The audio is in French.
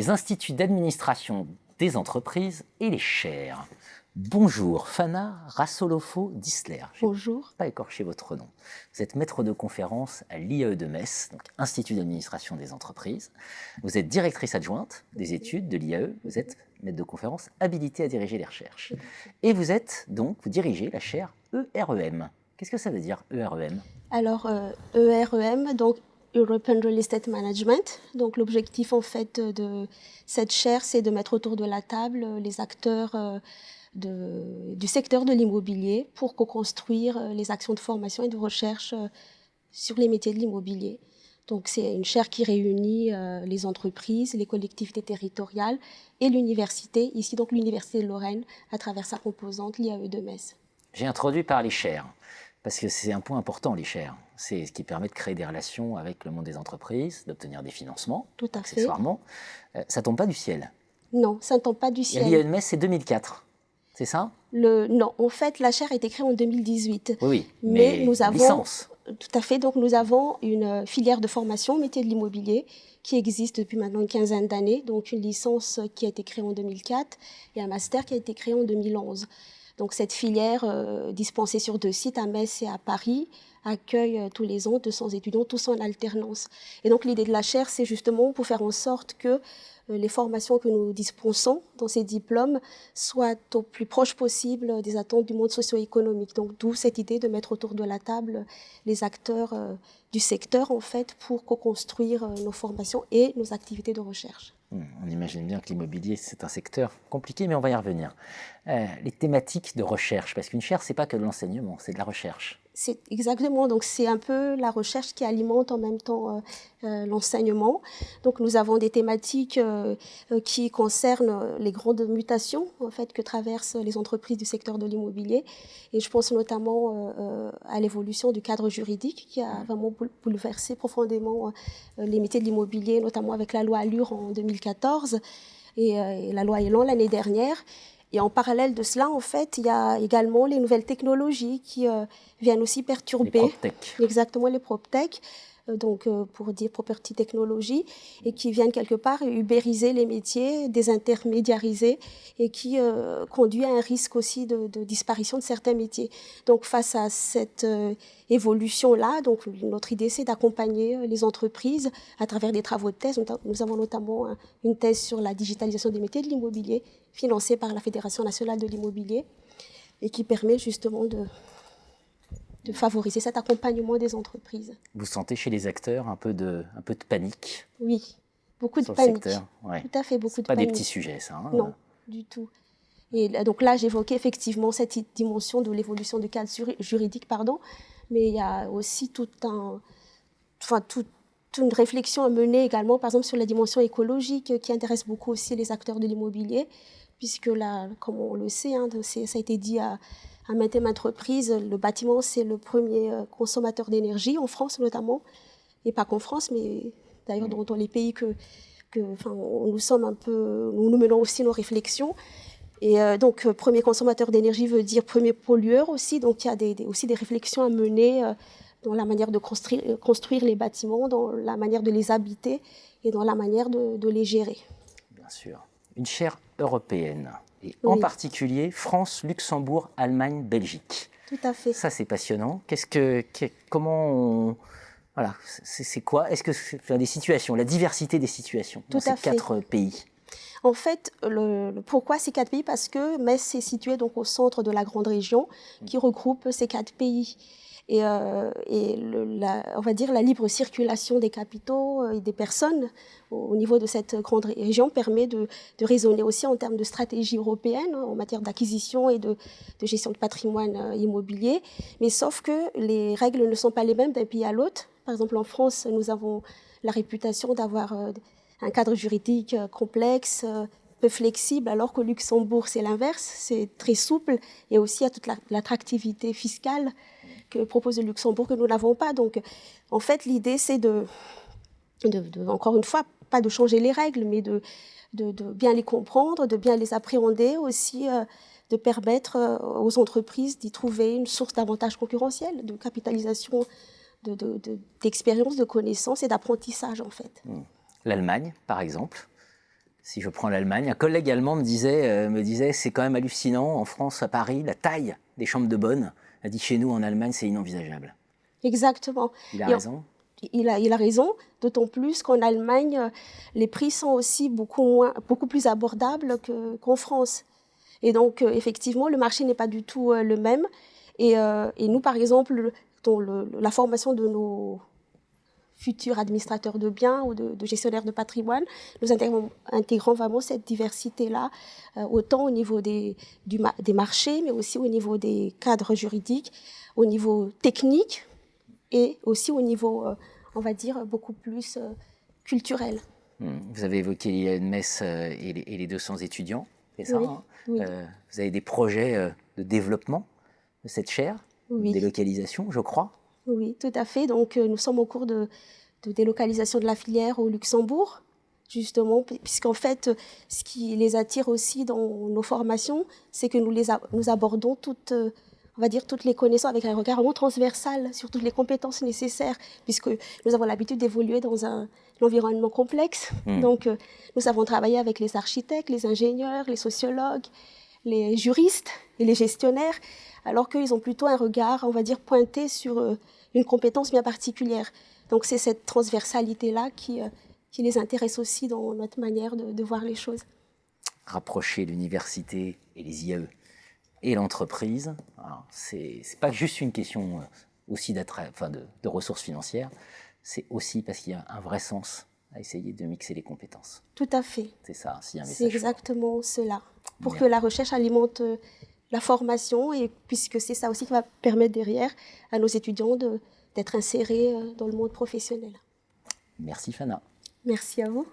les instituts d'administration des entreprises et les chaires. Bonjour, Fana Rassolofo-Disler. Bonjour. Pas écorché votre nom. Vous êtes maître de conférence à l'IAE de Metz, donc Institut d'administration des entreprises. Vous êtes directrice adjointe des études de l'IAE. Vous êtes maître de conférence habilité à diriger les recherches. Et vous dirigez la chaire EREM. Qu'est-ce que ça veut dire, EREM? Alors, EREM, donc European Real Estate Management. Donc, l'objectif, en fait, de cette chaire, c'est de mettre autour de la table les acteurs du secteur de l'immobilier pour co-construire les actions de formation et de recherche sur les métiers de l'immobilier. Donc, c'est une chaire qui réunit les entreprises, les collectivités territoriales et l'université, ici donc l'Université de Lorraine, à travers sa composante, l'IAE de Metz. J'ai introduit par les chaires, parce que c'est un point important, les chaires. C'est ce qui permet de créer des relations avec le monde des entreprises, d'obtenir des financements, tout à accessoirement. Ça ne tombe pas du ciel. Non, ça ne tombe pas du ciel. L'IAE de Metz, c'est 2004. C'est ça? Non, en fait, la chaire a été créée en 2018. Oui, mais nous avons licence. Tout à fait. Donc, nous avons une filière de formation métier de l'immobilier qui existe depuis maintenant une quinzaine d'années. Donc, une licence qui a été créée en 2004 et un master qui a été créé en 2011. Donc, cette filière, dispensée sur 2 sites, à Metz et à Paris, accueille tous les ans 200 étudiants, tous en alternance. Et donc, l'idée de la chaire, c'est justement pour faire en sorte que les formations que nous dispensons dans ces diplômes soient au plus proche possible des attentes du monde socio-économique. Donc, d'où cette idée de mettre autour de la table les acteurs du secteur, en fait, pour co-construire nos formations et nos activités de recherche. On imagine bien que l'immobilier, c'est un secteur compliqué, mais on va y revenir. Les thématiques de recherche, parce qu'une chaire, ce n'est pas que de l'enseignement, c'est de la recherche. C'est exactement, donc c'est un peu la recherche qui alimente en même temps l'enseignement. Donc nous avons des thématiques qui concernent les grandes mutations en fait que traversent les entreprises du secteur de l'immobilier. Et je pense notamment à l'évolution du cadre juridique qui a vraiment bouleversé profondément les métiers de l'immobilier, notamment avec la loi Allure en 2014 et la loi Elan l'année dernière. Et en parallèle de cela, en fait, il y a également les nouvelles technologies qui viennent aussi perturber. Les PropTech. Exactement, les PropTech, donc pour dire Property Technology, et qui viennent quelque part ubériser les métiers, désintermédiariser, et qui conduit à un risque aussi de disparition de certains métiers. Donc face à cette évolution-là, donc notre idée c'est d'accompagner les entreprises à travers des travaux de thèse. Nous avons notamment une thèse sur la digitalisation des métiers de l'immobilier, financée par la Fédération nationale de l'immobilier, et qui permet justement de favoriser cet accompagnement des entreprises. Vous sentez chez les acteurs un peu de panique? Oui, beaucoup de sur panique. Le secteur, ouais. Tout à fait, beaucoup de panique. panique. Pas des petits sujets, ça. Hein, non, du tout. Et donc là, j'évoquais effectivement cette dimension de l'évolution du cadre juridique, mais il y a aussi toute une réflexion à mener également, par exemple, sur la dimension écologique qui intéresse beaucoup aussi les acteurs de l'immobilier, puisque là, comme on le sait, ça a été dit à maintes reprises, le bâtiment, c'est le premier consommateur d'énergie, en France notamment, et pas qu'en France, mais d'ailleurs dans les pays nous menons aussi nos réflexions. Et donc, premier consommateur d'énergie veut dire premier pollueur aussi, donc il y a aussi des réflexions à mener dans la manière de construire les bâtiments, dans la manière de les habiter et dans la manière de les gérer. Bien sûr. Une chaire européenne. Et en particulier France, Luxembourg, Allemagne, Belgique. Tout à fait. Ça, c'est passionnant. Voilà, c'est quoi? Est-ce que c'est des situations, la diversité des situations dans ces 4 pays? En fait, pourquoi ces 4 pays? Parce que Metz est situé donc au centre de la grande région qui regroupe ces 4 pays. Et on va dire la libre circulation des capitaux et des personnes au niveau de cette grande région permet de raisonner aussi en termes de stratégie européenne en matière d'acquisition et de gestion de patrimoine immobilier. Mais sauf que les règles ne sont pas les mêmes d'un pays à l'autre. Par exemple, en France, nous avons la réputation d'avoir un cadre juridique complexe, peu flexible, alors qu'au Luxembourg, c'est l'inverse, c'est très souple et aussi il y a toute l'attractivité fiscale que propose le Luxembourg que nous n'avons pas. Donc, en fait, l'idée, c'est encore une fois, pas de changer les règles, mais de bien les comprendre, de bien les appréhender aussi, de permettre aux entreprises d'y trouver une source d'avantages concurrentiels, de capitalisation, d'expérience, de connaissances et d'apprentissage, en fait. L'Allemagne, par exemple, Si je prends l'Allemagne, un collègue allemand me disait c'est quand même hallucinant, en France, à Paris, la taille des chambres de bonne. Il a dit chez nous, en Allemagne, c'est inenvisageable. Exactement. Il a raison. Il a raison, d'autant plus qu'en Allemagne, les prix sont aussi beaucoup plus abordables qu'en France. Et donc, effectivement, le marché n'est pas du tout le même. Et nous, par exemple, dans la formation de nos futurs administrateurs de biens ou de gestionnaires de patrimoine, nous intégrons vraiment cette diversité-là, autant au niveau des marchés, mais aussi au niveau des cadres juridiques, au niveau technique et aussi au niveau, on va dire, beaucoup plus culturel. Vous avez évoqué l'IAE-de-Metz et les 200 étudiants, c'est ça, oui, hein oui. Vous avez des projets de développement de cette chaire, oui. de délocalisation, je crois. Oui, tout à fait. Donc, nous sommes au cours de délocalisation de la filière au Luxembourg, justement, puisqu'en fait, ce qui les attire aussi dans nos formations, c'est que nous abordons toutes les connaissances avec un regard vraiment transversal sur toutes les compétences nécessaires, puisque nous avons l'habitude d'évoluer dans un environnement complexe. Donc, nous avons travaillé avec les architectes, les ingénieurs, les sociologues, les juristes et les gestionnaires, alors qu'ils ont plutôt un regard, on va dire, pointé sur une compétence bien particulière. Donc, c'est cette transversalité-là qui les intéresse aussi dans notre manière de voir les choses. Rapprocher l'université et les IAE et l'entreprise, c'est pas juste une question aussi de ressources financières, c'est aussi parce qu'il y a un vrai sens à essayer de mixer les compétences. Tout à fait. C'est ça, s'il y a un c'est message exactement cela. Pour que la recherche alimente la formation, et puisque c'est ça aussi qui va permettre derrière à nos étudiants d'être insérés dans le monde professionnel. Merci Fana. Merci à vous.